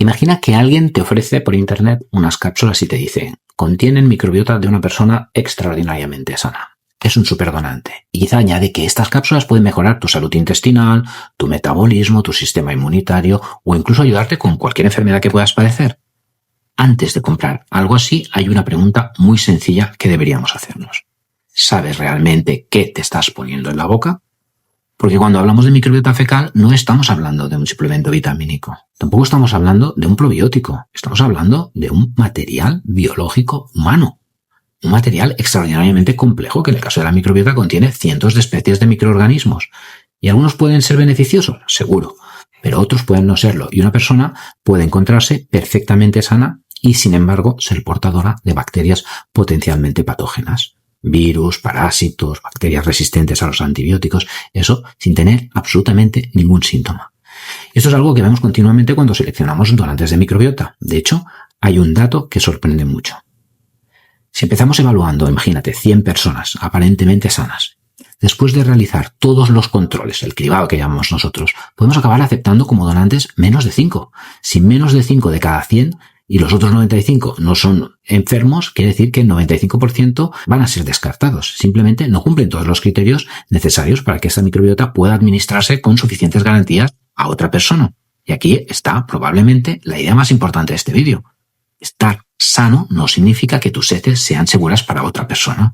Imagina que alguien te ofrece por internet unas cápsulas y te dice: contienen microbiota de una persona extraordinariamente sana. Es un superdonante. Y quizá añade que estas cápsulas pueden mejorar tu salud intestinal, tu metabolismo, tu sistema inmunitario o incluso ayudarte con cualquier enfermedad que puedas padecer. Antes de comprar algo así, hay una pregunta muy sencilla que deberíamos hacernos. ¿Sabes realmente qué te estás poniendo en la boca? Porque cuando hablamos de microbiota fecal no estamos hablando de un suplemento vitamínico. Tampoco estamos hablando de un probiótico. Estamos hablando de un material biológico humano. Un material extraordinariamente complejo que en el caso de la microbiota contiene cientos de especies de microorganismos. Y algunos pueden ser beneficiosos, seguro, pero otros pueden no serlo. Y una persona puede encontrarse perfectamente sana y, sin embargo, ser portadora de bacterias potencialmente patógenas. Virus, parásitos, bacterias resistentes a los antibióticos, eso sin tener absolutamente ningún síntoma. Esto es algo que vemos continuamente cuando seleccionamos donantes de microbiota. De hecho, hay un dato que sorprende mucho. Si empezamos evaluando, imagínate, 100 personas aparentemente sanas, después de realizar todos los controles, el cribado que llamamos nosotros, podemos acabar aceptando como donantes menos de 5. Si menos de 5 de cada 100 y los otros 95 no son enfermos, quiere decir que el 95% van a ser descartados. Simplemente no cumplen todos los criterios necesarios para que esta microbiota pueda administrarse con suficientes garantías a otra persona. Y aquí está probablemente la idea más importante de este vídeo. Estar sano no significa que tus heces sean seguras para otra persona.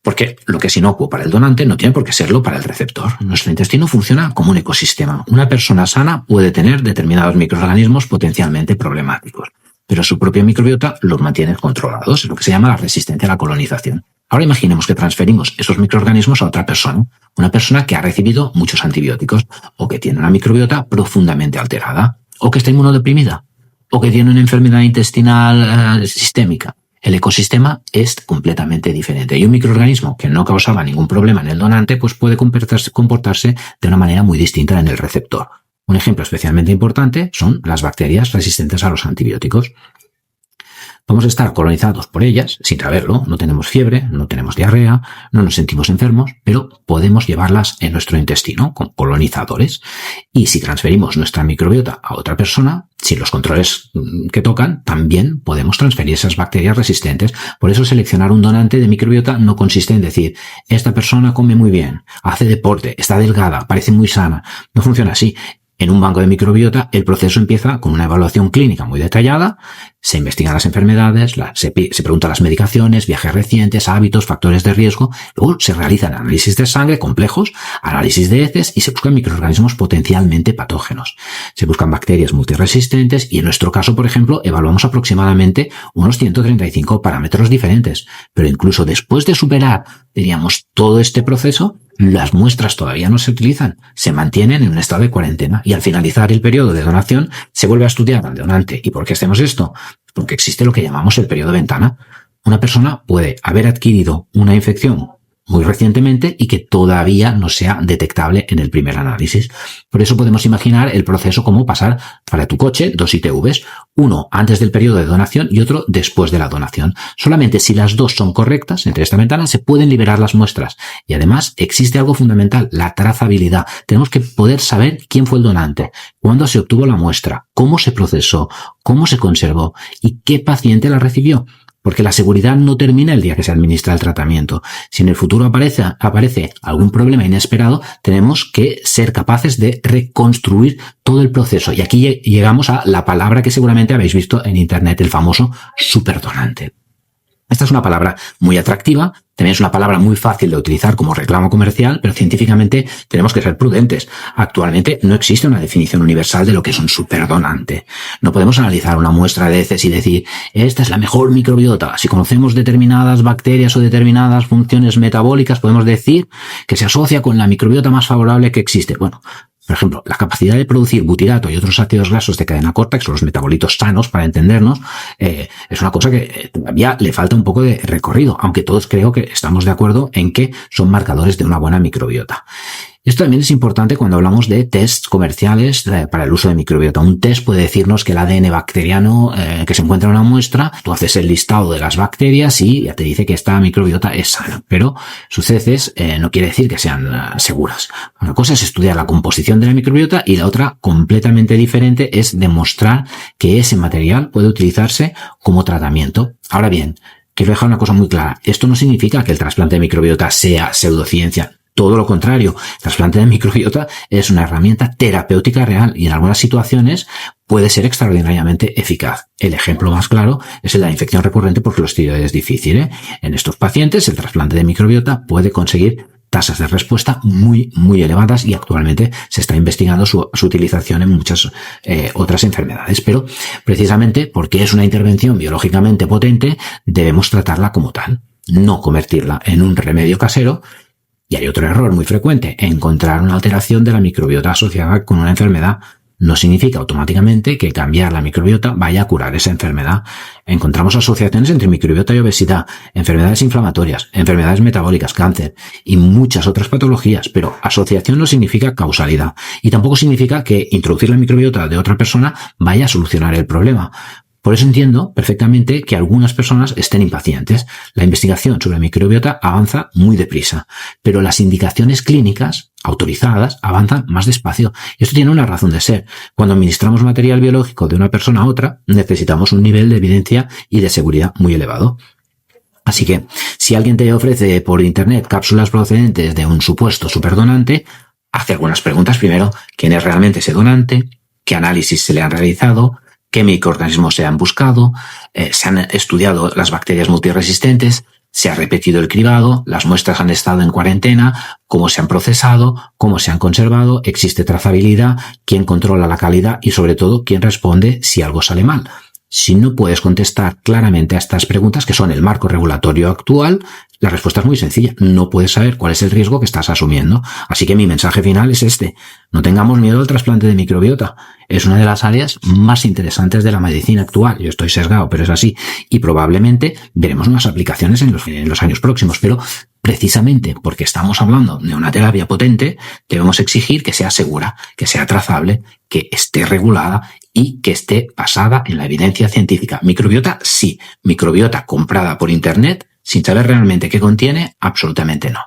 Porque lo que es inocuo para el donante no tiene por qué serlo para el receptor. Nuestro intestino funciona como un ecosistema. Una persona sana puede tener determinados microorganismos potencialmente problemáticos, pero su propia microbiota los mantiene controlados, es lo que se llama la resistencia a la colonización. Ahora imaginemos que transferimos esos microorganismos a otra persona, una persona que ha recibido muchos antibióticos, o que tiene una microbiota profundamente alterada, o que está inmunodeprimida, o que tiene una enfermedad intestinal sistémica. El ecosistema es completamente diferente y un microorganismo que no causaba ningún problema en el donante pues puede comportarse de una manera muy distinta en el receptor. Un ejemplo especialmente importante son las bacterias resistentes a los antibióticos. Vamos a estar colonizados por ellas sin saberlo, no tenemos fiebre, no tenemos diarrea, no nos sentimos enfermos, pero podemos llevarlas en nuestro intestino con colonizadores. Y si transferimos nuestra microbiota a otra persona, sin los controles que tocan, también podemos transferir esas bacterias resistentes. Por eso seleccionar un donante de microbiota no consiste en decir: esta persona come muy bien, hace deporte, está delgada, parece muy sana. No funciona así. En un banco de microbiota, el proceso empieza con una evaluación clínica muy detallada, se investigan las enfermedades, se preguntan las medicaciones, viajes recientes, hábitos, factores de riesgo, luego se realizan análisis de sangre complejos, análisis de heces y se buscan microorganismos potencialmente patógenos. Se buscan bacterias multiresistentes y en nuestro caso, por ejemplo, evaluamos aproximadamente unos 135 parámetros diferentes, pero incluso después de superar, diríamos, todo este proceso, las muestras todavía no se utilizan, se mantienen en un estado de cuarentena y al finalizar el periodo de donación se vuelve a estudiar al donante. ¿Y por qué hacemos esto? Porque existe lo que llamamos el periodo de ventana. Una persona puede haber adquirido una infección muy recientemente y que todavía no sea detectable en el primer análisis. Por eso podemos imaginar el proceso como pasar para tu coche 2 ITVs, uno antes del periodo de donación y otro después de la donación. Solamente si las dos son correctas entre esta ventana se pueden liberar las muestras. Y además existe algo fundamental, la trazabilidad. Tenemos que poder saber quién fue el donante, cuándo se obtuvo la muestra, cómo se procesó, cómo se conservó y qué paciente la recibió. Porque la seguridad no termina el día que se administra el tratamiento. Si en el futuro aparece algún problema inesperado, tenemos que ser capaces de reconstruir todo el proceso. Y aquí llegamos a la palabra que seguramente habéis visto en internet, el famoso superdonante. Esta es una palabra muy atractiva, también es una palabra muy fácil de utilizar como reclamo comercial, pero científicamente tenemos que ser prudentes. Actualmente no existe una definición universal de lo que es un superdonante. No podemos analizar una muestra de heces y decir, esta es la mejor microbiota. Si conocemos determinadas bacterias o determinadas funciones metabólicas, podemos decir que se asocia con la microbiota más favorable que existe. Bueno, por ejemplo, la capacidad de producir butirato y otros ácidos grasos de cadena corta, que son los metabolitos sanos, para entendernos, es una cosa que todavía le falta un poco de recorrido, aunque todos creo que estamos de acuerdo en que son marcadores de una buena microbiota. Esto también es importante cuando hablamos de tests comerciales para el uso de microbiota. Un test puede decirnos que el ADN bacteriano que se encuentra en una muestra, tú haces el listado de las bacterias y ya te dice que esta microbiota es sana, pero sus heces no quiere decir que sean seguras. Una cosa es estudiar la composición de la microbiota y la otra, completamente diferente, es demostrar que ese material puede utilizarse como tratamiento. Ahora bien, quiero dejar una cosa muy clara. Esto no significa que el trasplante de microbiota sea pseudociencia. Todo lo contrario, el trasplante de microbiota es una herramienta terapéutica real y en algunas situaciones puede ser extraordinariamente eficaz. El ejemplo más claro es el de la infección recurrente por clostridiales difícil. En estos pacientes, el trasplante de microbiota puede conseguir tasas de respuesta muy elevadas y actualmente se está investigando su utilización en muchas otras enfermedades. Pero precisamente porque es una intervención biológicamente potente, debemos tratarla como tal, no convertirla en un remedio casero. Y hay otro error muy frecuente: encontrar una alteración de la microbiota asociada con una enfermedad no significa automáticamente que cambiar la microbiota vaya a curar esa enfermedad. Encontramos asociaciones entre microbiota y obesidad, enfermedades inflamatorias, enfermedades metabólicas, cáncer y muchas otras patologías, pero asociación no significa causalidad y tampoco significa que introducir la microbiota de otra persona vaya a solucionar el problema. Por eso entiendo perfectamente que algunas personas estén impacientes. La investigación sobre microbiota avanza muy deprisa, pero las indicaciones clínicas autorizadas avanzan más despacio. Y esto tiene una razón de ser. Cuando administramos material biológico de una persona a otra, necesitamos un nivel de evidencia y de seguridad muy elevado. Así que, si alguien te ofrece por internet cápsulas procedentes de un supuesto superdonante, hace algunas preguntas. Primero, ¿quién es realmente ese donante? ¿Qué análisis se le han realizado? ¿Qué microorganismos se han buscado? ¿Se han estudiado las bacterias multiresistentes? ¿Se ha repetido el cribado? ¿Las muestras han estado en cuarentena? ¿Cómo se han procesado? ¿Cómo se han conservado? ¿Existe trazabilidad? ¿Quién controla la calidad? Y sobre todo, ¿quién responde si algo sale mal? Si no puedes contestar claramente a estas preguntas, que son el marco regulatorio actual, la respuesta es muy sencilla. No puedes saber cuál es el riesgo que estás asumiendo. Así que mi mensaje final es este: no tengamos miedo al trasplante de microbiota. Es una de las áreas más interesantes de la medicina actual. Yo estoy sesgado, pero es así. Y probablemente veremos nuevas aplicaciones en los años próximos. Pero precisamente porque estamos hablando de una terapia potente, debemos exigir que sea segura, que sea trazable, que esté regulada y que esté basada en la evidencia científica. Microbiota, sí. Microbiota comprada por internet, sin saber realmente qué contiene, absolutamente no.